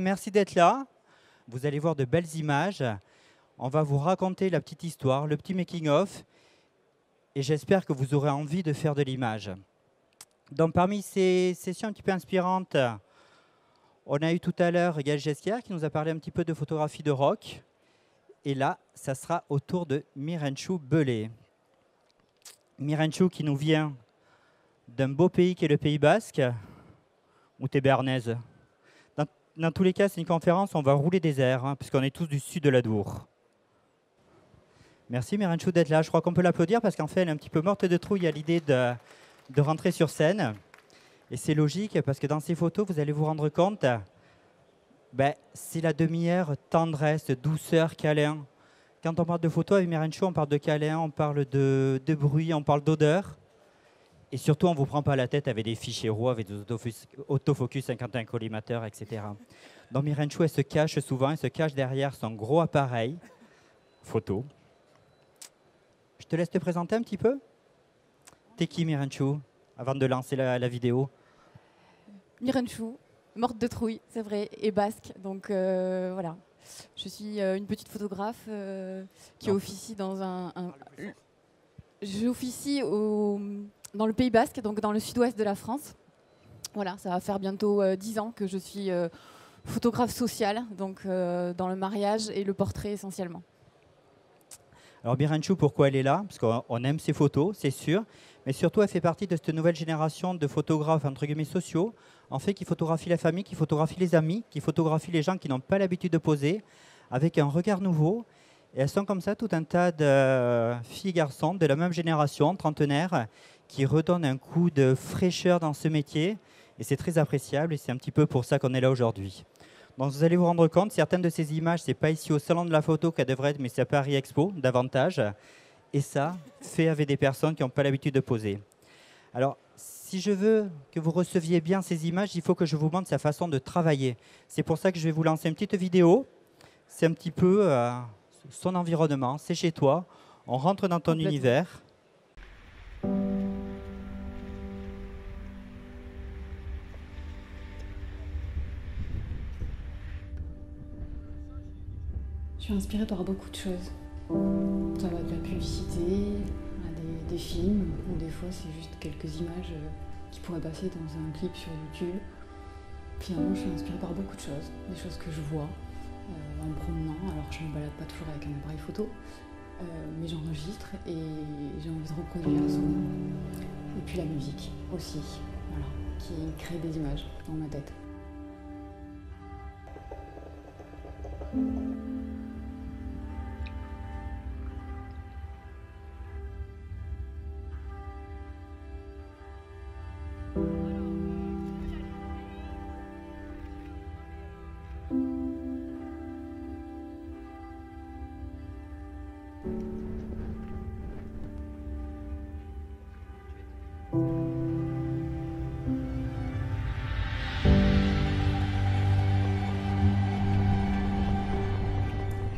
Merci d'être là. Vous allez voir de belles images. On va vous raconter la petite histoire, le petit making-of. Et j'espère que vous aurez envie de faire de l'image. Donc, parmi ces sessions un petit peu inspirantes, on a eu tout à l'heure Gaël Gesquière qui nous a parlé un petit peu de photographie de rock. Et là, ça sera au tour de Mirenchou Belay. Mirenchou qui nous vient d'un beau pays qui est le Pays Basque, ou t'es béarnaise. Dans tous les cas, c'est une conférence, on va rouler des airs, puisqu'on est tous du sud de l'Adour. Merci Mirenchou d'être là. Je crois qu'on peut l'applaudir parce qu'en fait, elle est un petit peu morte de trouille à l'idée de rentrer sur scène. Et c'est logique parce que dans ces photos, vous allez vous rendre compte, c'est la demi-heure tendresse, douceur, câlin. Quand on parle de photos avec Mirenchou, on parle de câlin, on parle de bruit, on parle d'odeur. Et surtout, on ne vous prend pas la tête avec des fichiers RAW, avec des autofocus 51 collimateurs, etc. Donc Mirenchou, elle se cache souvent, elle se cache derrière son gros appareil photo. Je te laisse te présenter un petit peu. T'es qui, Mirenchou, avant de lancer la vidéo? Mirenchou, morte de trouille, c'est vrai, et basque. Donc voilà, je suis une petite photographe qui officie dans j'officie dans le Pays Basque, donc dans le sud-ouest de la France. Voilà, ça va faire bientôt 10 ans que je suis photographe sociale, donc dans le mariage et le portrait essentiellement. Alors Mirenchou, pourquoi elle est là? Parce qu'on aime ses photos, c'est sûr, mais surtout elle fait partie de cette nouvelle génération de photographes entre guillemets sociaux, en fait qui photographient la famille, qui photographient les amis, qui photographient les gens qui n'ont pas l'habitude de poser, avec un regard nouveau. Et elles sont comme ça tout un tas de filles et garçons de la même génération, trentenaires, qui redonnent un coup de fraîcheur dans ce métier. Et c'est très appréciable et c'est un petit peu pour ça qu'on est là aujourd'hui. Donc vous allez vous rendre compte, certaines de ces images, ce n'est pas ici au Salon de la Photo qu'elles devraient être, mais c'est à Paris Expo, davantage. Et ça, fait avec des personnes qui n'ont pas l'habitude de poser. Alors, si je veux que vous receviez bien ces images, il faut que je vous montre sa façon de travailler. C'est pour ça que je vais vous lancer une petite vidéo. C'est un petit peu son environnement, c'est chez toi. On rentre dans ton univers. Je suis inspirée par beaucoup de choses. Ça va de la publicité à des films, ou des fois c'est juste quelques images qui pourraient passer dans un clip sur YouTube. Finalement, je suis inspirée par beaucoup de choses. Des choses que je vois en me promenant. Alors je ne me balade pas toujours avec un appareil photo, mais j'enregistre et j'ai envie de reproduire souvent. Et puis la musique aussi, voilà, qui crée des images dans ma tête.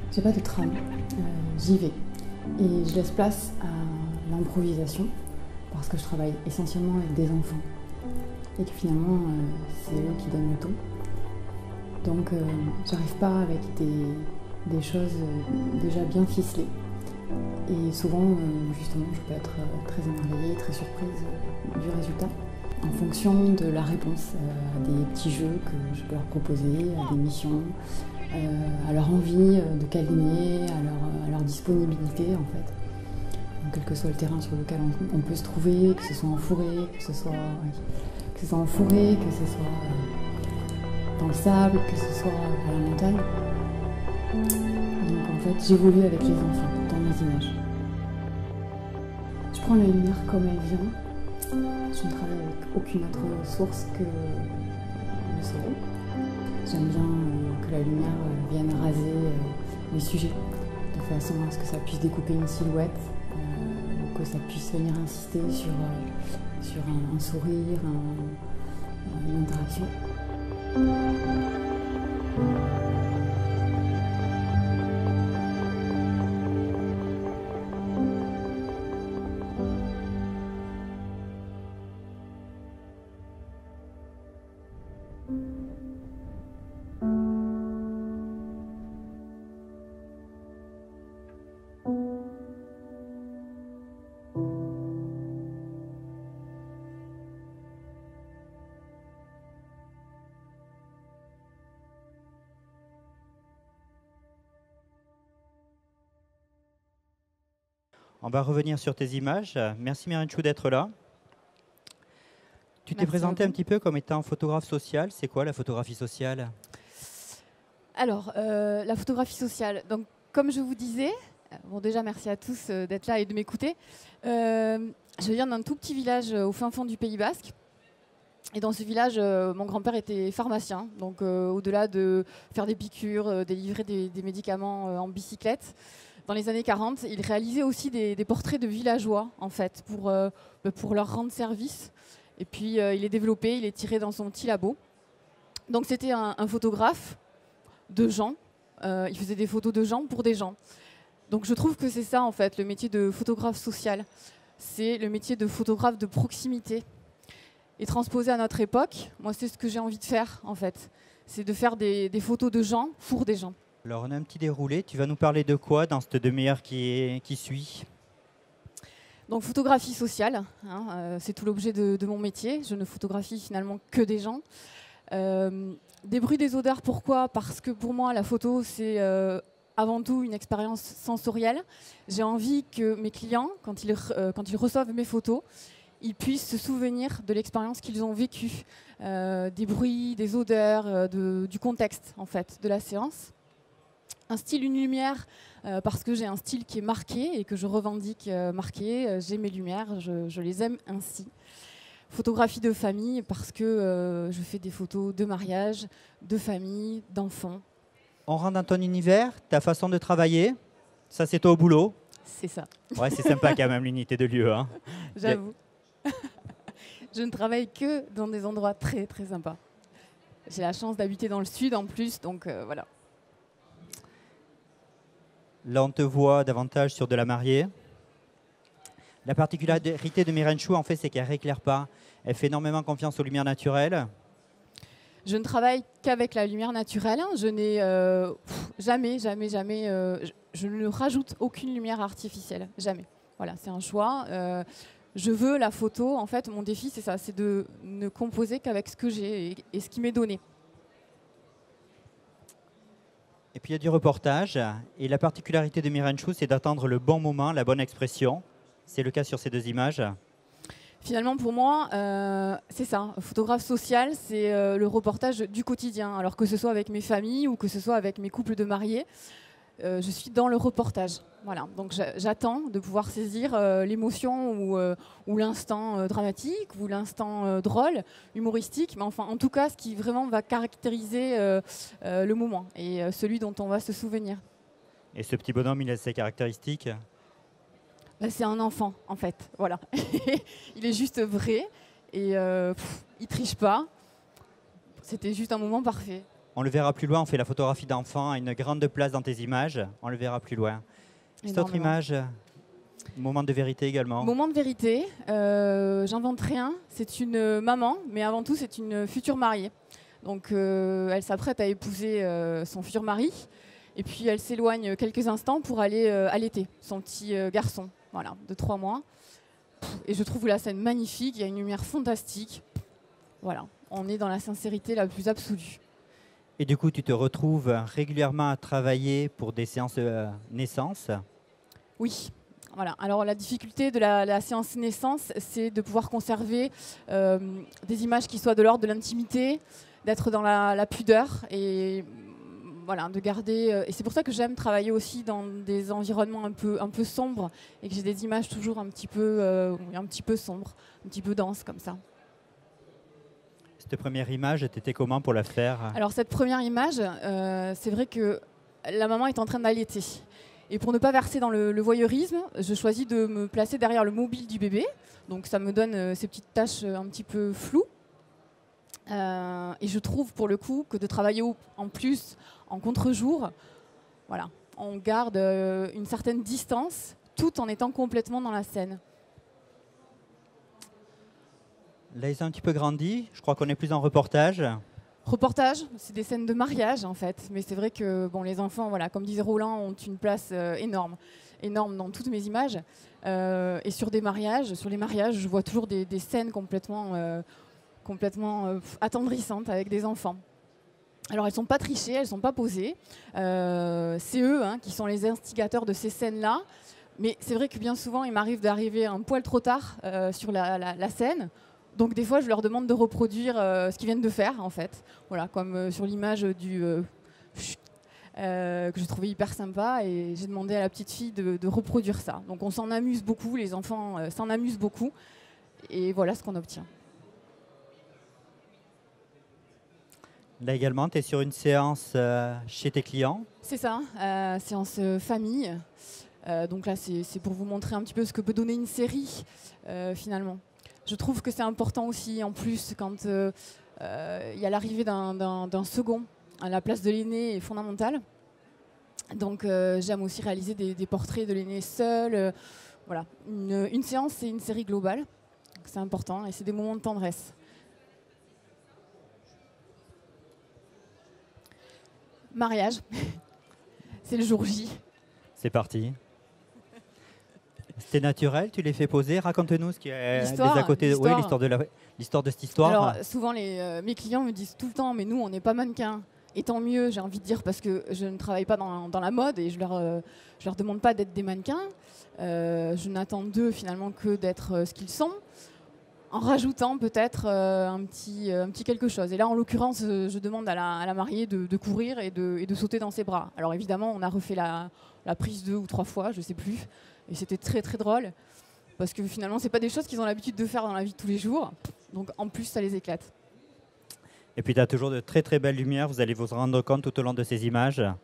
J'ai pas de trame, j'y vais. Et je laisse place à l'improvisation, parce que je travaille essentiellement avec des enfants. Et que finalement, c'est eux qui donnent le ton. Donc, j'arrive pas avec des choses déjà bien ficelées. Et souvent, justement, je peux être très émerveillée, très surprise du résultat. En fonction de la réponse à des petits jeux que je peux leur proposer, à des missions, à leur envie de câliner, à leur disponibilité en fait. Donc, quel que soit le terrain sur lequel on peut se trouver, que ce soit en forêt, que ce soit en forêt, que ce soit dans le sable, que ce soit à la montagne. Donc en fait, j'évolue avec les enfants dans mes images. Je prends la lumière comme elle vient. Je ne travaille avec aucune autre source que le soleil. J'aime bien que la lumière vienne raser les sujets, de façon à ce que ça puisse découper une silhouette, que ça puisse venir insister sur un sourire, une interaction. On va revenir sur tes images. Merci Myriam Chou d'être là. Tu t'es présenté un petit peu comme étant photographe social. C'est quoi la photographie sociale? Alors, la photographie sociale. Donc, comme je vous disais, bon déjà merci à tous d'être là et de m'écouter. Je viens d'un tout petit village au fin fond du Pays Basque. Et dans ce village, mon grand-père était pharmacien. Donc, au-delà de faire des piqûres, délivrer des médicaments en bicyclette, dans les années 40, il réalisait aussi des portraits de villageois, en fait, pour leur rendre service. Et puis, il les développait, il les tirait dans son petit labo. Donc, c'était un photographe de gens. Il faisait des photos de gens pour des gens. Donc, je trouve que c'est ça, en fait, le métier de photographe social. C'est le métier de photographe de proximité. Et transposé à notre époque, moi, c'est ce que j'ai envie de faire, en fait. C'est de faire des photos de gens pour des gens. Alors, on a un petit déroulé. Tu vas nous parler de quoi dans cette demi-heure qui suit? Donc, photographie sociale, hein, c'est tout l'objet de mon métier. Je ne photographie finalement que des gens. Des bruits, des odeurs, pourquoi? Parce que pour moi, la photo, c'est avant tout une expérience sensorielle. J'ai envie que mes clients, quand ils reçoivent mes photos, ils puissent se souvenir de l'expérience qu'ils ont vécue, des bruits, des odeurs, du contexte en fait, de la séance. Un style, une lumière, parce que j'ai un style qui est marqué et que je revendique marqué. J'ai mes lumières, je les aime ainsi. Photographie de famille, parce que je fais des photos de mariage, de famille, d'enfants. On rentre dans ton univers, ta façon de travailler. Ça, c'est toi au boulot. C'est ça. Ouais, c'est sympa quand même l'unité de lieu. Hein. J'avoue. Je ne travaille que dans des endroits très très sympas. J'ai la chance d'habiter dans le sud en plus, donc voilà. Là, on te voit davantage sur de la mariée. La particularité de Myriam Chou, en fait, c'est qu'elle ne rééclaire pas. Elle fait énormément confiance aux lumières naturelles. Je ne travaille qu'avec la lumière naturelle. Je n'ai jamais, je ne rajoute aucune lumière artificielle. Jamais. Voilà, c'est un choix. Je veux la photo, en fait, mon défi, c'est ça, c'est de ne composer qu'avec ce que j'ai et ce qui m'est donné. Et puis, il y a du reportage. Et la particularité de Myriam Chou, c'est d'attendre le bon moment, la bonne expression. C'est le cas sur ces deux images. Finalement, pour moi, c'est ça. Photographe social, c'est le reportage du quotidien. Alors que ce soit avec mes familles ou que ce soit avec mes couples de mariés, je suis dans le reportage. Voilà. Donc j'attends de pouvoir saisir l'émotion ou l'instant dramatique ou l'instant drôle, humoristique. Mais enfin, en tout cas, ce qui vraiment va caractériser le moment et celui dont on va se souvenir. Et ce petit bonhomme, il a ses caractéristiques? Là, c'est un enfant, en fait. Voilà. Il est juste vrai et il triche pas. C'était juste un moment parfait. On le verra plus loin, on fait la photographie d'enfant à une grande place dans tes images. On le verra plus loin. Cette autre image, moment de vérité également. Moment de vérité, j'invente rien. C'est une maman, mais avant tout, c'est une future mariée. Donc, elle s'apprête à épouser son futur mari. Et puis, elle s'éloigne quelques instants pour aller allaiter son petit garçon, voilà, de 3 mois. Et je trouve la scène magnifique, il y a une lumière fantastique. Voilà, on est dans la sincérité la plus absolue. Et du coup, tu te retrouves régulièrement à travailler pour des séances naissance? Oui. Voilà. Alors la difficulté de la séance naissance, c'est de pouvoir conserver des images qui soient de l'ordre de l'intimité, d'être dans la pudeur et voilà, de garder. Et c'est pour ça que j'aime travailler aussi dans des environnements un peu sombres et que j'ai des images toujours un petit peu sombres, un petit peu denses comme ça. Cette première image, tu étais comment pour la faire? Alors cette première image, c'est vrai que la maman est en train d'allaiter. Et pour ne pas verser dans le voyeurisme, je choisis de me placer derrière le mobile du bébé. Donc ça me donne ces petites taches un petit peu floues. Et je trouve pour le coup que de travailler en plus en contre-jour, voilà, on garde une certaine distance tout en étant complètement dans la scène. Là, ils ont un petit peu grandi. Je crois qu'on est plus en reportage. Reportage, c'est des scènes de mariage en fait. Mais c'est vrai que bon, les enfants, voilà, comme disait Roland, ont une place énorme dans toutes mes images. Et sur les mariages, je vois toujours des scènes complètement attendrissantes avec des enfants. Alors elles ne sont pas trichées, elles ne sont pas posées. C'est eux qui sont les instigateurs de ces scènes-là. Mais c'est vrai que bien souvent, il m'arrive d'arriver un poil trop tard sur la scène. Donc des fois, je leur demande de reproduire ce qu'ils viennent de faire, en fait. Voilà, comme sur l'image du que j'ai trouvé hyper sympa, et j'ai demandé à la petite fille de reproduire ça. Donc on s'en amuse beaucoup, les enfants s'en amusent beaucoup, et voilà ce qu'on obtient. Là également, tu es sur une séance chez tes clients. C'est ça, séance famille. Donc là, c'est pour vous montrer un petit peu ce que peut donner une série, finalement. Je trouve que c'est important aussi, en plus, quand il y a l'arrivée d'un second. La place de l'aîné est fondamentale. Donc j'aime aussi réaliser des portraits de l'aîné seul. Voilà. Une séance, c'est une série globale. C'est important et c'est des moments de tendresse. Mariage, c'est le jour J. C'est parti. C'était naturel, tu les fais poser. Raconte-nous ce qui est L'histoire, des à côté. Oui, l'histoire de cette histoire. Alors souvent, mes clients me disent tout le temps, mais nous, on n'est pas mannequins. Et tant mieux, j'ai envie de dire, parce que je ne travaille pas dans la mode et je leur demande pas d'être des mannequins. Je n'attends d'eux finalement que d'être ce qu'ils sont, en rajoutant peut-être un petit quelque chose. Et là, en l'occurrence, je demande à la mariée de courir et de sauter dans ses bras. Alors évidemment, on a refait la prise 2 ou 3 fois, je sais plus, et c'était très très drôle, parce que finalement, c'est pas des choses qu'ils ont l'habitude de faire dans la vie de tous les jours. Donc en plus, ça les éclate. Et puis tu as toujours de très très belles lumières, vous allez vous rendre compte tout au long de ces images. Là,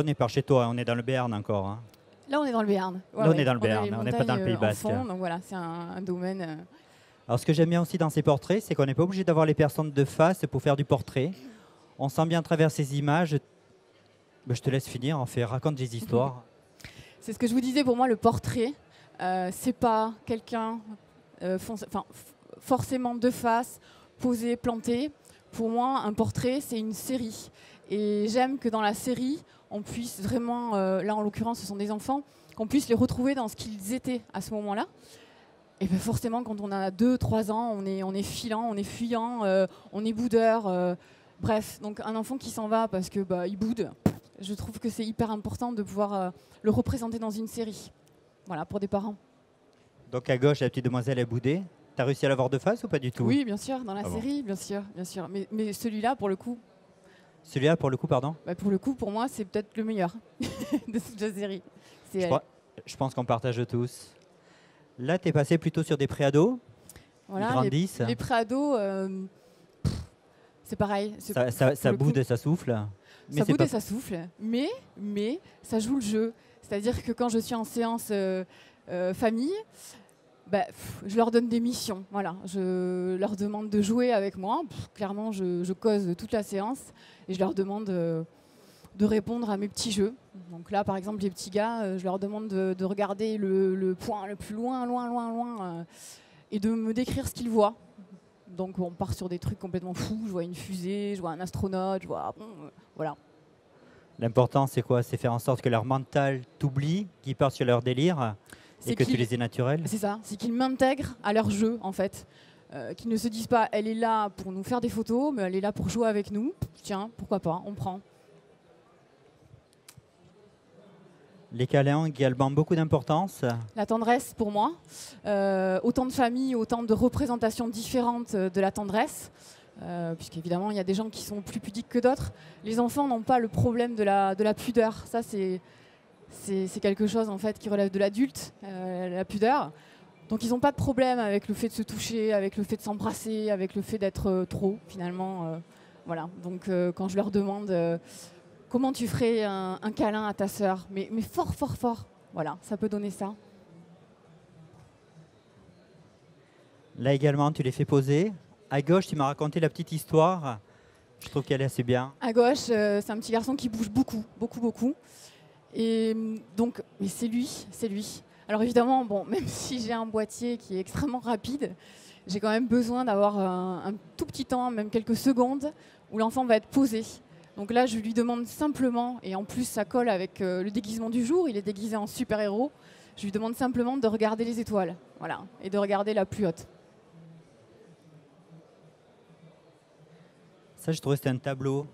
on est par chez toi, on est dans le Béarn encore. Hein. Là, on est dans le Béarn. Ouais, là, on est dans le Béarn, on n'est pas dans le Pays Basque. Fond, donc voilà, c'est un domaine. Alors, ce que j'aime bien aussi dans ces portraits, c'est qu'on n'est pas obligé d'avoir les personnes de face pour faire du portrait. On sent bien à travers ces images. Ben, je te laisse finir, raconte des histoires. C'est ce que je vous disais, pour moi, le portrait, c'est pas quelqu'un forcément de face, posé, planté. Pour moi, un portrait, c'est une série. Et j'aime que dans la série, on puisse vraiment, là en l'occurrence, ce sont des enfants, qu'on puisse les retrouver dans ce qu'ils étaient à ce moment-là. Et bien forcément, quand on a 2-3 ans, on est filant, on est fuyant, on est boudeur. Bref, donc un enfant qui s'en va parce que il boude, je trouve que c'est hyper important de pouvoir le représenter dans une série. Voilà, pour des parents. Donc à gauche, la petite demoiselle est boudée. Tu as réussi à la voir de face ou pas du tout? Oui, bien sûr, dans la série, bien sûr. Mais celui-là, pour le coup... Celui-là, pour le coup, pardon? Pour le coup, pour moi, c'est peut-être le meilleur de toute la série. Je pense qu'on partage tous. Là, tu es passé plutôt sur des préados. Voilà, ils grandissent. Les préados, c'est pareil. Ça boude et ça souffle. Ça boude et ça souffle, mais ça joue le jeu. C'est-à-dire que quand je suis en séance famille, je leur donne des missions. Voilà. Je leur demande de jouer avec moi. Clairement, je cause toute la séance et je leur demande de répondre à mes petits jeux. Donc là, par exemple, les petits gars, je leur demande de regarder le point le plus loin, et de me décrire ce qu'ils voient. Donc on part sur des trucs complètement fous. Je vois une fusée, je vois un astronaute, je vois... voilà. L'important, c'est quoi? C'est faire en sorte que leur mental t'oublie, qu'ils partent sur leur délire et que tu les aies naturels. C'est ça, c'est qu'ils m'intègrent à leur jeu, en fait. Qu'ils ne se disent pas, elle est là pour nous faire des photos, mais elle est là pour jouer avec nous. Tiens, pourquoi pas, on prend. Les câlins ont également beaucoup d'importance. La tendresse, pour moi. Autant de familles, autant de représentations différentes de la tendresse. Puisqu'évidemment, il y a des gens qui sont plus pudiques que d'autres. Les enfants n'ont pas le problème de la pudeur. Ça, c'est quelque chose en fait, qui relève de l'adulte, la pudeur. Donc, ils n'ont pas de problème avec le fait de se toucher, avec le fait de s'embrasser, avec le fait d'être trop, finalement. Voilà. Donc, quand je leur demande... comment tu ferais un câlin à ta sœur, mais fort, fort, fort. Voilà, ça peut donner ça. Là également, tu les fais poser. À gauche, tu m'as raconté la petite histoire. Je trouve qu'elle est assez bien. À gauche, c'est un petit garçon qui bouge beaucoup, beaucoup, beaucoup. Et donc, mais c'est lui. Alors évidemment, bon, même si j'ai un boîtier qui est extrêmement rapide, j'ai quand même besoin d'avoir un tout petit temps, même quelques secondes, où l'enfant va être posé. Donc là, je lui demande simplement, et en plus ça colle avec le déguisement du jour, il est déguisé en super-héros, je lui demande simplement de regarder les étoiles, voilà, et de regarder la plus haute. Ça, je trouvais que c'était un tableau.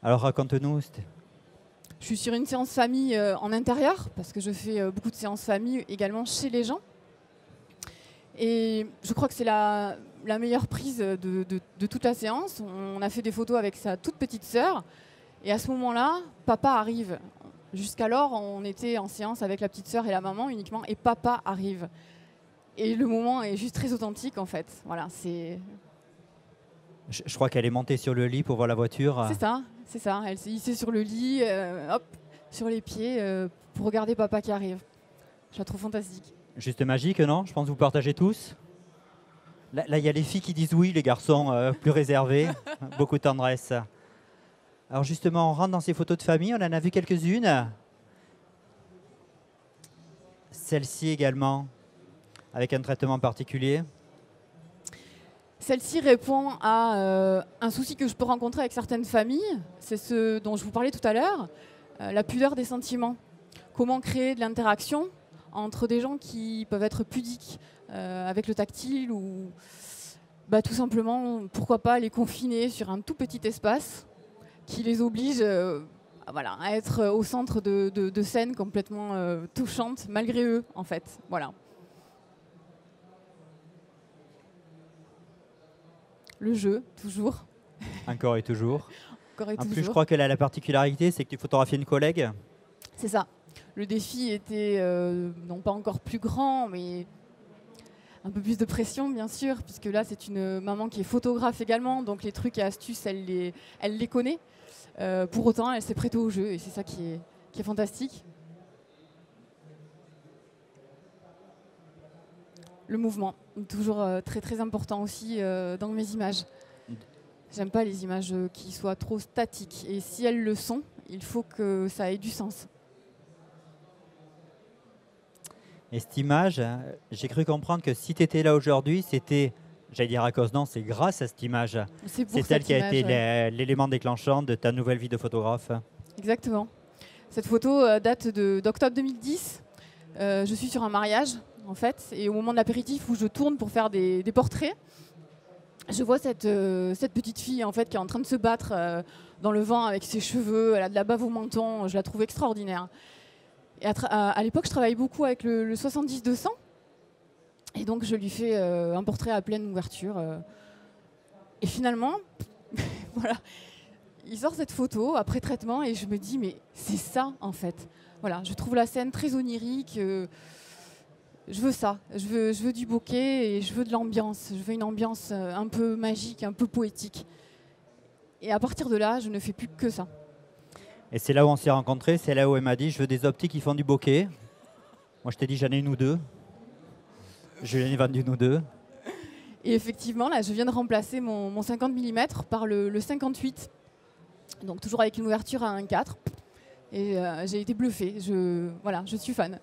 Alors raconte-nous. Je Je suis sur une séance famille en intérieur, parce que je fais beaucoup de séances famille également chez les gens. Et je crois que c'est la meilleure prise de toute la séance. On a fait des photos avec sa toute petite sœur. Et à ce moment-là, papa arrive. Jusqu'alors, on était en séance avec la petite sœur et la maman uniquement, et papa arrive. Et le moment est juste très authentique, en fait. Voilà, c'est... Je crois qu'elle est montée sur le lit pour voir la voiture. C'est ça, c'est ça. Elle s'est hissée sur le lit, hop, sur les pieds, pour regarder papa qui arrive. Je la trouve fantastique. Juste magique, non? Je pense que vous partagez tous. Là, il y a les filles qui disent oui, les garçons plus réservés. Beaucoup de tendresse. Alors justement, on rentre dans ces photos de famille. On en a vu quelques-unes. Celle-ci également, avec un traitement particulier. Celle-ci répond à un souci que je peux rencontrer avec certaines familles. C'est ce dont je vous parlais tout à l'heure, la pudeur des sentiments. Comment créer de l'interaction entre des gens qui peuvent être pudiques avec le tactile ou tout simplement, pourquoi pas, les confiner sur un tout petit espace qui les oblige à être au centre de scènes complètement touchantes, malgré eux, en fait. Voilà. Le jeu, toujours. Encore et toujours. Encore et en toujours. plus, je crois qu'elle a la particularité, c'est que tu photographies une collègue. C'est ça. Le défi était non pas encore plus grand, mais un peu plus de pression, bien sûr, puisque là, c'est une maman qui est photographe également, donc les trucs et astuces, elle les connaît. Pour autant, elle s'est prêtée au jeu, et c'est ça qui est fantastique. Le mouvement, toujours très très important aussi dans mes images. J'aime pas les images qui soient trop statiques, et si elles le sont, il faut que ça ait du sens. Et cette image, j'ai cru comprendre que si tu étais là aujourd'hui, c'était, j'allais dire à cause, non, c'est grâce à cette image. C'est elle qui a été l'élément déclenchant de ta nouvelle vie de photographe. Exactement. Cette photo date d'octobre 2010. Je suis sur un mariage, en fait, et au moment de l'apéritif où je tourne pour faire des portraits, je vois cette petite fille en fait, qui est en train de se battre dans le vent avec ses cheveux, elle a de la bave au menton, je la trouve extraordinaire. Et à l'époque, je travaillais beaucoup avec le 70-200, et donc je lui fais un portrait à pleine ouverture. Et finalement, voilà, il sort cette photo après traitement, et je me dis, mais c'est ça en fait. Voilà, je trouve la scène très onirique. Je veux ça, je veux du bokeh et je veux de l'ambiance. Je veux une ambiance un peu magique, un peu poétique. Et à partir de là, je ne fais plus que ça. Et c'est là où on s'est rencontrés, c'est là où elle m'a dit, je veux des optiques qui font du bokeh. Moi, je t'ai dit, j'en ai une ou deux. Je lui en ai vendu une ou deux. Et effectivement, là, je viens de remplacer mon 50 mm par le 58. Donc toujours avec une ouverture à 1,4. Et j'ai été bluffée. Je suis fan.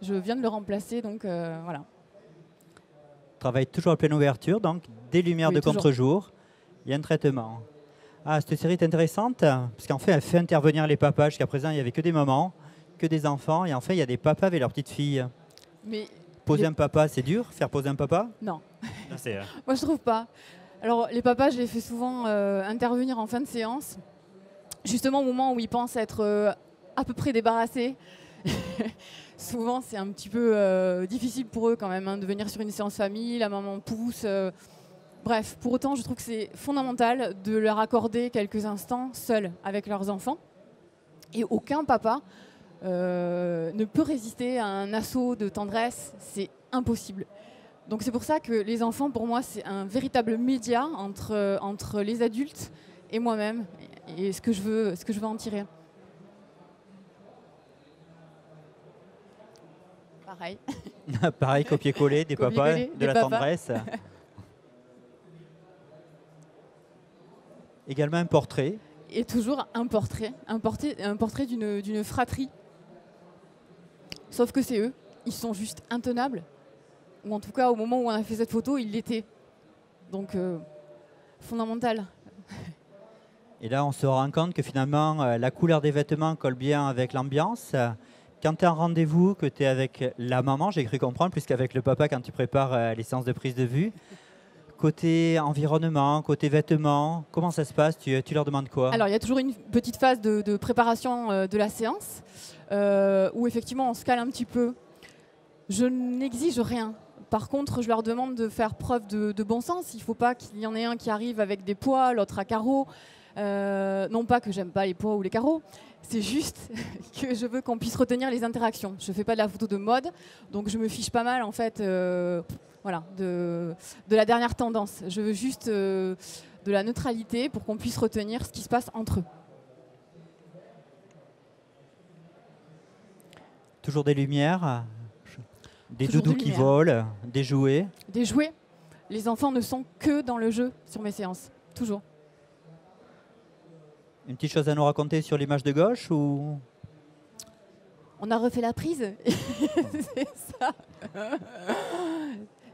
Je viens de le remplacer, donc voilà. Travaille toujours à pleine ouverture, donc des lumières de contre-jour. Il y a un traitement. Ah, cette série est intéressante, parce qu'en fait, elle fait intervenir les papas. Jusqu'à présent, il n'y avait que des mamans, que des enfants. Et en fait, il y a des papas avec leurs petites filles. Mais poser un papa, c'est dur? Faire poser un papa? Non. Non, moi, je trouve pas. Alors, les papas, je les fais souvent intervenir en fin de séance, justement au moment où ils pensent être à peu près débarrassés. Souvent, c'est un petit peu difficile pour eux quand même de venir sur une séance famille, la maman pousse. Bref, pour autant, je trouve que c'est fondamental de leur accorder quelques instants seuls avec leurs enfants. Et aucun papa ne peut résister à un assaut de tendresse, c'est impossible. Donc c'est pour ça que les enfants, pour moi, c'est un véritable média entre les adultes et moi-même, et ce que je veux en tirer. Pareil. Pareil, copier-coller des papas, de la tendresse. Également un portrait. Et toujours un portrait d'une fratrie. Sauf que c'est eux, ils sont juste intenables. Ou en tout cas, au moment où on a fait cette photo, ils l'étaient. Donc, fondamental. Et là, on se rend compte que finalement, la couleur des vêtements colle bien avec l'ambiance. Quand tu es en rendez-vous, que tu es avec la maman, j'ai cru comprendre, plus qu'avec le papa quand tu prépares les séances de prise de vue, Côté environnement, côté vêtements, comment ça se passe? Tu leur demandes quoi? Alors, il y a toujours une petite phase de préparation de la séance où effectivement on se cale un petit peu. Je n'exige rien. Par contre, je leur demande de faire preuve de bon sens. Il ne faut pas qu'il y en ait un qui arrive avec des poids, l'autre à carreaux. Non pas que j'aime pas les poids ou les carreaux, c'est juste que je veux qu'on puisse retenir les interactions. Je ne fais pas de la photo de mode, donc je me fiche pas mal en fait voilà, de la dernière tendance. Je veux juste de la neutralité pour qu'on puisse retenir ce qui se passe entre eux. Toujours des lumières, des Toujours doudous des qui lumières. volent, des jouets. Des jouets. Les enfants ne sont que dans le jeu sur mes séances, toujours. Une petite chose à nous raconter sur l'image de gauche ou... On a refait la prise. C'est ça.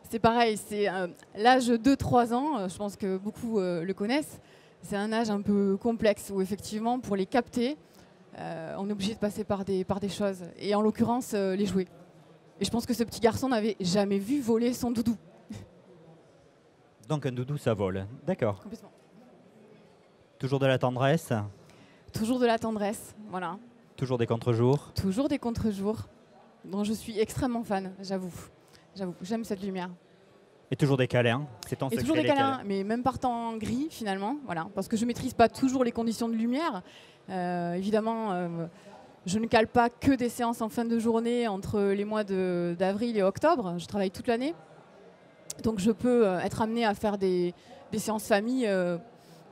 C'est pareil, c'est l'âge 2-3 ans, je pense que beaucoup le connaissent. C'est un âge un peu complexe où effectivement, pour les capter, on est obligé de passer par des choses. Et en l'occurrence, les jouets. Et je pense que ce petit garçon n'avait jamais vu voler son doudou. Donc un doudou, ça vole. D'accord. Complètement. Toujours de la tendresse, Toujours de la tendresse, voilà. toujours des contre-jours. Toujours des contre-jours dont je suis extrêmement fan, j'avoue. J'aime cette lumière. Et toujours des câlins. C'est ton Et secret, toujours des les câlins, mais même par temps gris finalement, voilà, parce que je ne maîtrise pas toujours les conditions de lumière. Évidemment, je ne cale pas que des séances en fin de journée entre les mois d'avril et octobre. Je travaille toute l'année. Donc je peux être amenée à faire des séances famille,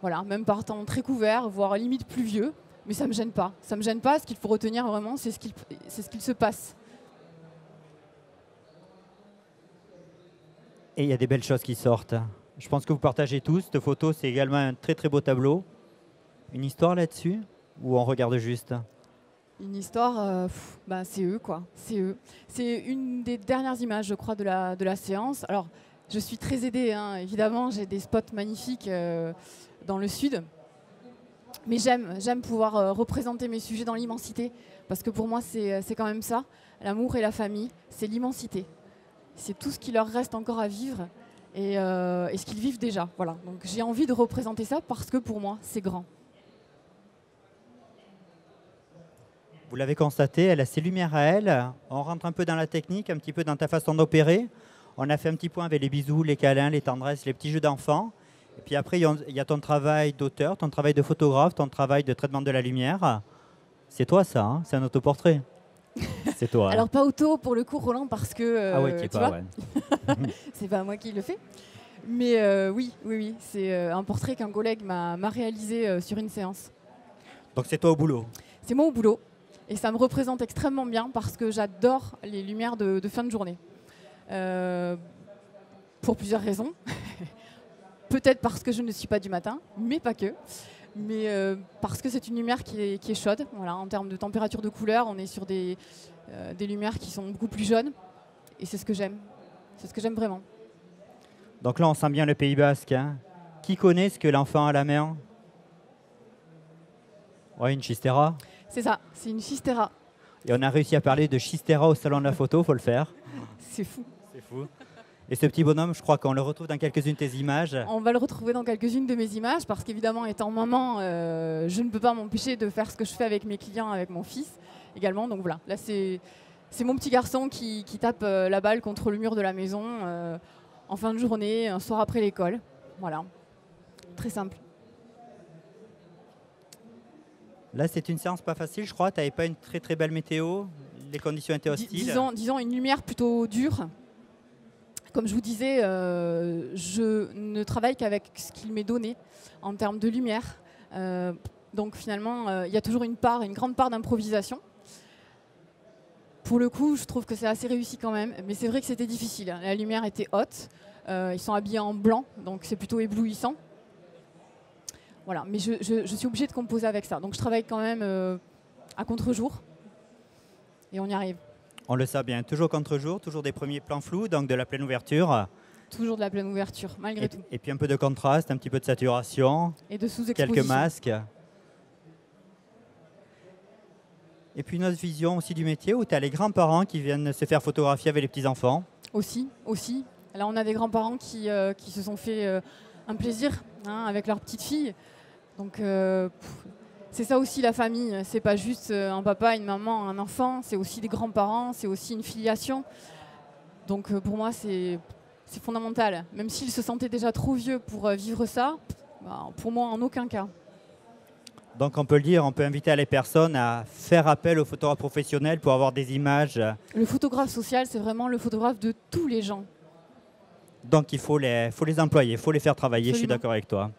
voilà, même par temps très couvert, voire limite pluvieux. Mais ça ne me gêne pas. Ça me gêne pas. Ce qu'il faut retenir vraiment, c'est ce qu'il se passe. Et il y a des belles choses qui sortent. Je pense que vous partagez tous. Cette photo, c'est également un très très beau tableau. Une histoire là-dessus? Ou on regarde juste? Une histoire, c'est eux, quoi. C'est eux. C'est une des dernières images, je crois, de la séance. Alors, je suis très aidée, hein, évidemment. J'ai des spots magnifiques dans le sud. Mais j'aime pouvoir représenter mes sujets dans l'immensité. Parce que pour moi, c'est quand même ça. L'amour et la famille, c'est l'immensité. C'est tout ce qui leur reste encore à vivre et ce qu'ils vivent déjà. Voilà. Donc j'ai envie de représenter ça parce que pour moi, c'est grand. Vous l'avez constaté, elle a ses lumières à elle. On rentre un peu dans la technique, un petit peu dans ta façon d'opérer. On a fait un petit point avec les bisous, les câlins, les tendresses, les petits jeux d'enfants. Et puis après, il y a ton travail d'auteur, ton travail de photographe, ton travail de traitement de la lumière. C'est toi ça, hein? C'est un autoportrait. C'est toi. Alors pas auto pour le coup, Roland, parce que ah ouais, tu vois, ouais. c'est pas moi qui le fais. Mais oui, c'est un portrait qu'un collègue m'a réalisé sur une séance. Donc c'est toi au boulot? C'est moi au boulot. Et ça me représente extrêmement bien parce que j'adore les lumières de fin de journée. Pour plusieurs raisons. Peut-être parce que je ne suis pas du matin, mais pas que. Mais parce que c'est une lumière qui est chaude. Voilà, en termes de température de couleur, on est sur des lumières qui sont beaucoup plus jaunes. Et c'est ce que j'aime. C'est ce que j'aime vraiment. Donc là, on sent bien le Pays Basque. Hein. Qui connaît ce que l'enfant a à la main? Ouais, une chistera. C'est ça, c'est une chistera. Et on a réussi à parler de chistera au salon de la photo, faut le faire. C'est fou. C'est fou. Et ce petit bonhomme, je crois qu'on le retrouve dans quelques-unes de tes images. On va le retrouver dans quelques-unes de mes images parce qu'évidemment, étant maman, je ne peux pas m'empêcher de faire ce que je fais avec mes clients, avec mon fils également. Donc voilà, là c'est mon petit garçon qui tape la balle contre le mur de la maison en fin de journée, un soir après l'école. Voilà, très simple. Là, c'est une séance pas facile, je crois. Tu n'avais pas une très très belle météo. Les conditions étaient hostiles. Disons une lumière plutôt dure. Comme je vous disais, je ne travaille qu'avec ce qu'il m'est donné en termes de lumière. Donc finalement, il y a toujours une grande part d'improvisation. Pour le coup, je trouve que c'est assez réussi quand même. Mais c'est vrai que c'était difficile. La lumière était haute. Ils sont habillés en blanc, donc c'est plutôt éblouissant. Voilà, mais je suis obligée de composer avec ça. Donc je travaille quand même à contre-jour. Et on y arrive. On le sait bien, toujours contre-jour, toujours des premiers plans flous, donc de la pleine ouverture. Toujours de la pleine ouverture, malgré tout. Et puis un peu de contraste, un petit peu de saturation. Et de sous-exposition. Quelques masques. Et puis une autre vision aussi du métier où tu as les grands-parents qui viennent se faire photographier avec les petits-enfants. Aussi. Là, on a des grands-parents qui se sont fait un plaisir avec leur petite fille. Donc, c'est ça aussi la famille. C'est pas juste un papa, une maman, un enfant. C'est aussi des grands-parents, c'est aussi une filiation. Donc, pour moi, c'est fondamental. Même s'ils se sentaient déjà trop vieux pour vivre ça, pour moi, en aucun cas. Donc on peut le dire, on peut inviter les personnes à faire appel aux photographes professionnels pour avoir des images. Le photographe social, c'est vraiment le photographe de tous les gens. Donc il faut les employer, il faut les faire travailler, Absolument. je suis d'accord avec toi.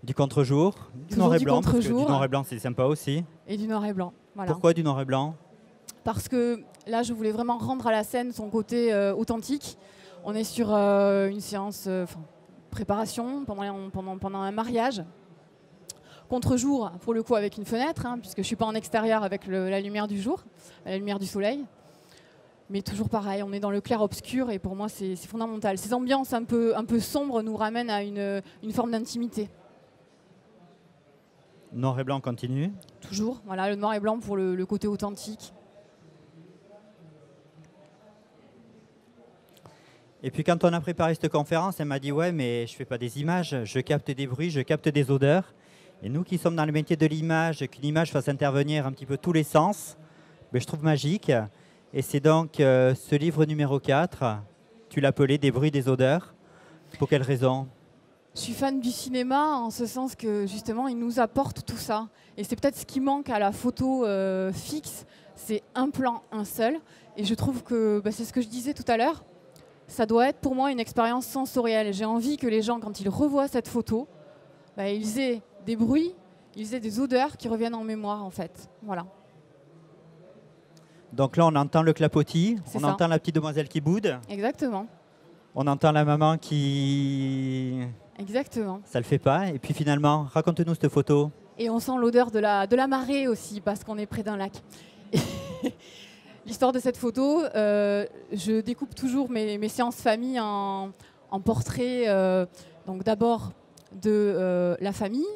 Du contre-jour, du Toujours noir et du blanc, parce que du contre-jour. noir et blanc c'est sympa aussi. Et du noir et blanc. Voilà. Pourquoi du noir et blanc? Parce que là, je voulais vraiment rendre à la scène son côté authentique. On est sur une séance préparation pendant un mariage. Contre-jour, pour le coup, avec une fenêtre, puisque je ne suis pas en extérieur avec la lumière du jour, la lumière du soleil. Mais toujours pareil, on est dans le clair-obscur et pour moi, c'est fondamental. Ces ambiances un peu sombres nous ramènent à une forme d'intimité. Noir et blanc continue. Toujours, voilà, le noir et blanc pour le côté authentique. Et puis quand on a préparé cette conférence, elle m'a dit « Ouais, mais je ne fais pas des images, je capte des bruits, je capte des odeurs. » Et nous qui sommes dans le métier de l'image, qu'une image fasse intervenir un petit peu tous les sens, je trouve magique. Et c'est donc ce livre numéro 4, tu l'appelais « Des bruits, des odeurs ». Pour quelle raison? Je suis fan du cinéma en ce sens que justement, il nous apporte tout ça. Et c'est peut-être ce qui manque à la photo fixe, c'est un plan, un seul. Et je trouve que, c'est ce que je disais tout à l'heure, ça doit être pour moi une expérience sensorielle. J'ai envie que les gens, quand ils revoient cette photo, ils aient des bruits, ils aient des odeurs qui reviennent en mémoire, en fait. Voilà. Donc là, on entend le clapotis, on entend la petite demoiselle qui boude. Exactement. On entend la maman qui... Exactement. Ça le fait pas. Et puis finalement, raconte-nous cette photo. Et on sent l'odeur de la marée aussi, parce qu'on est près d'un lac. L'histoire de cette photo, je découpe toujours mes séances famille en portraits. Donc d'abord de la famille,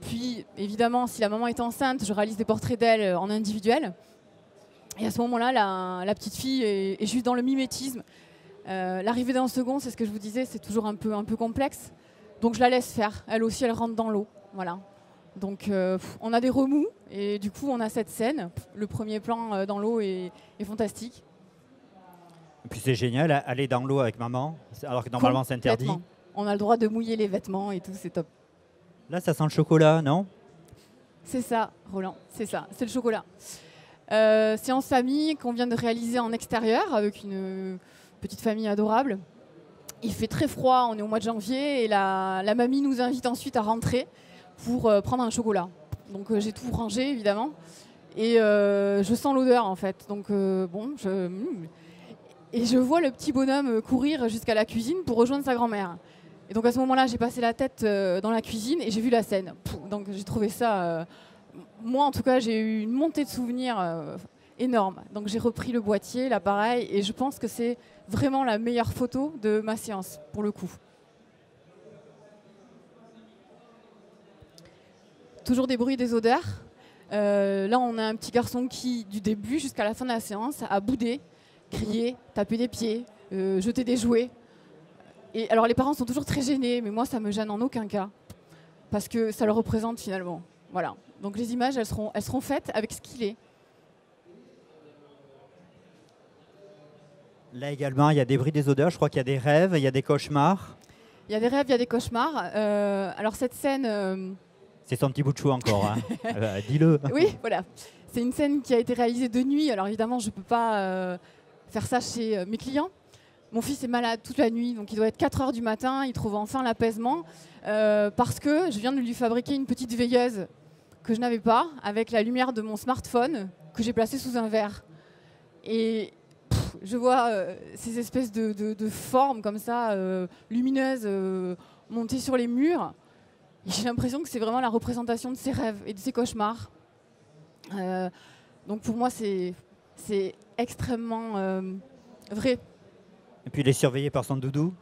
puis évidemment, si la maman est enceinte, je réalise des portraits d'elle en individuel. Et à ce moment-là, la petite fille est juste dans le mimétisme. L'arrivée d'un second, c'est ce que je vous disais, c'est toujours un peu complexe. Donc je la laisse faire. Elle aussi, elle rentre dans l'eau. Voilà. Donc on a des remous et du coup, on a cette scène. Le premier plan dans l'eau est fantastique. Et puis c'est génial, aller dans l'eau avec maman, alors que normalement c'est interdit. On a le droit de mouiller les vêtements et tout, c'est top. Là, ça sent le chocolat, non? C'est ça, Roland, c'est ça, c'est le chocolat. Séance famille qu'on vient de réaliser en extérieur avec une petite famille adorable. Il fait très froid, on est au mois de janvier et la mamie nous invite ensuite à rentrer pour prendre un chocolat. Donc j'ai tout rangé évidemment et je sens l'odeur en fait. Donc et je vois le petit bonhomme courir jusqu'à la cuisine pour rejoindre sa grand-mère. Et donc à ce moment-là, j'ai passé la tête dans la cuisine et j'ai vu la scène. Donc j'ai trouvé ça... moi en tout cas, j'ai eu une montée de souvenirs énorme. Donc j'ai repris le boîtier, l'appareil et je pense que c'est vraiment la meilleure photo de ma séance, pour le coup. Toujours des bruits, des odeurs. Là, on a un petit garçon qui, du début jusqu'à la fin de la séance, a boudé, crié, tapé des pieds, jeté des jouets. Et alors les parents sont toujours très gênés, mais moi ça me gêne en aucun cas, parce que ça le représente finalement. Voilà. Donc les images, elles seront faites avec ce qu'il est. Là également, il y a des bruits, des odeurs, je crois qu'il y a des rêves, il y a des cauchemars. Il y a des rêves, il y a des cauchemars. Alors cette scène... C'est son petit bout de chou encore, hein. Dis-le. Oui, voilà. C'est une scène qui a été réalisée de nuit, alors évidemment je ne peux pas faire ça chez mes clients. Mon fils est malade toute la nuit, donc il doit être 4 h du matin, il trouve enfin l'apaisement, parce que je viens de lui fabriquer une petite veilleuse que je n'avais pas, avec la lumière de mon smartphone, que j'ai placée sous un verre. Et je vois ces espèces de formes comme ça, lumineuses, montées sur les murs. J'ai l'impression que c'est vraiment la représentation de ses rêves et de ses cauchemars. Donc pour moi, c'est extrêmement vrai. Et puis il est surveillé par son doudou.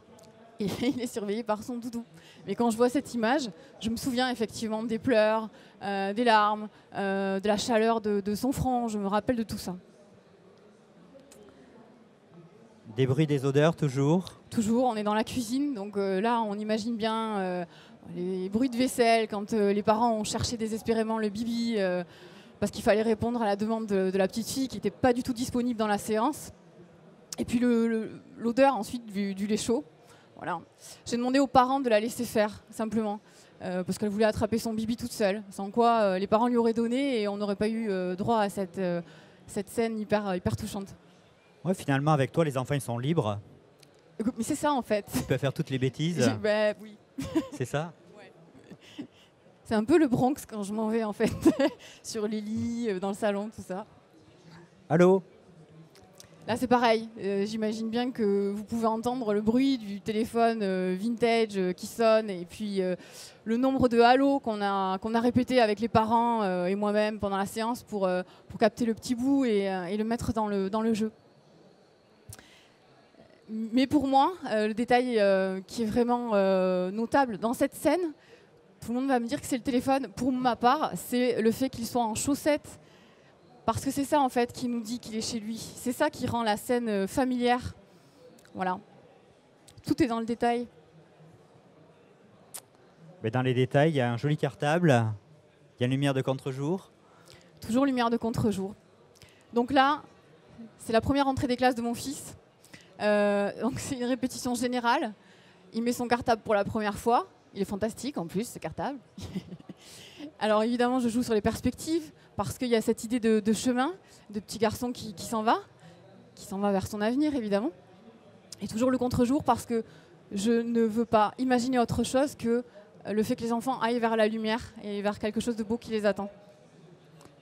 Et il est surveillé par son doudou. Mais quand je vois cette image, je me souviens effectivement des pleurs, des larmes, de la chaleur de son front. Je me rappelle de tout ça. Des bruits, des odeurs, toujours. Toujours, on est dans la cuisine, donc là on imagine bien les bruits de vaisselle quand les parents ont cherché désespérément le bibi parce qu'il fallait répondre à la demande de la petite fille qui n'était pas du tout disponible dans la séance. Et puis l'odeur ensuite du lait chaud. Voilà. J'ai demandé aux parents de la laisser faire, simplement, parce qu'elle voulait attraper son bibi toute seule, sans quoi les parents lui auraient donné et on n'aurait pas eu droit à cette scène hyper touchante. Ouais, finalement, avec toi, les enfants ils sont libres. Mais c'est ça en fait. Ils peuvent faire toutes les bêtises. Oui. C'est ça? Ouais. C'est un peu le Bronx quand je m'en vais en fait, sur les lits, dans le salon, tout ça. Allô? Là c'est pareil, j'imagine bien que vous pouvez entendre le bruit du téléphone vintage qui sonne et puis le nombre de hallos qu'on a répété avec les parents et moi-même pendant la séance pour capter le petit bout et le mettre dans le jeu. Mais pour moi, le détail qui est vraiment notable dans cette scène, tout le monde va me dire que c'est le téléphone. Pour ma part, c'est le fait qu'il soit en chaussettes. Parce que c'est ça en fait qui nous dit qu'il est chez lui. C'est ça qui rend la scène familière. Voilà. Tout est dans le détail. Mais dans les détails, il y a un joli cartable, il y a une lumière de contre-jour. Toujours lumière de contre-jour. Donc là, c'est la première entrée des classes de mon fils. Donc c'est une répétition générale. Il met son cartable pour la première fois. Il est fantastique en plus, ce cartable. Alors évidemment, je joue sur les perspectives parce qu'il y a cette idée de chemin, de petit garçon qui s'en va vers son avenir évidemment. Et toujours le contre-jour parce que je ne veux pas imaginer autre chose que le fait que les enfants aillent vers la lumière et vers quelque chose de beau qui les attend.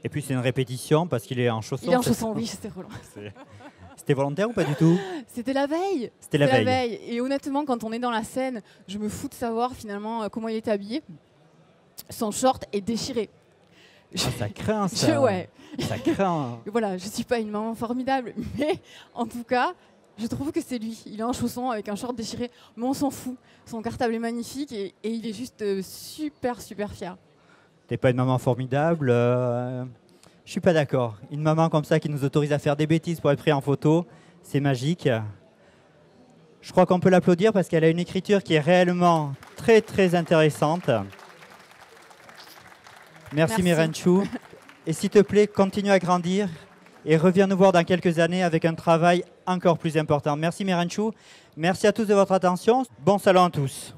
Et puis c'est une répétition parce qu'il est en chaussons. Il est en chaussons, oui, c'était relou. C'était volontaire ou pas du tout? C'était la veille. C'était la veille. Et honnêtement, quand on est dans la scène, je me fous de savoir finalement comment il était habillé. Son short est déchiré. Ah, ça craint ça. Ouais. Ça craint. Voilà, je ne suis pas une maman formidable, mais en tout cas, je trouve que c'est lui. Il est en chaussons avec un short déchiré, mais on s'en fout. Son cartable est magnifique et il est juste super fier. T'es pas une maman formidable. Je suis pas d'accord. Une maman comme ça qui nous autorise à faire des bêtises pour être pris en photo, c'est magique. Je crois qu'on peut l'applaudir parce qu'elle a une écriture qui est réellement très intéressante. Merci. Mirenchou. Et s'il te plaît, continue à grandir et reviens nous voir dans quelques années avec un travail encore plus important. Merci Mirenchou. Merci à tous de votre attention. Bon salon à tous.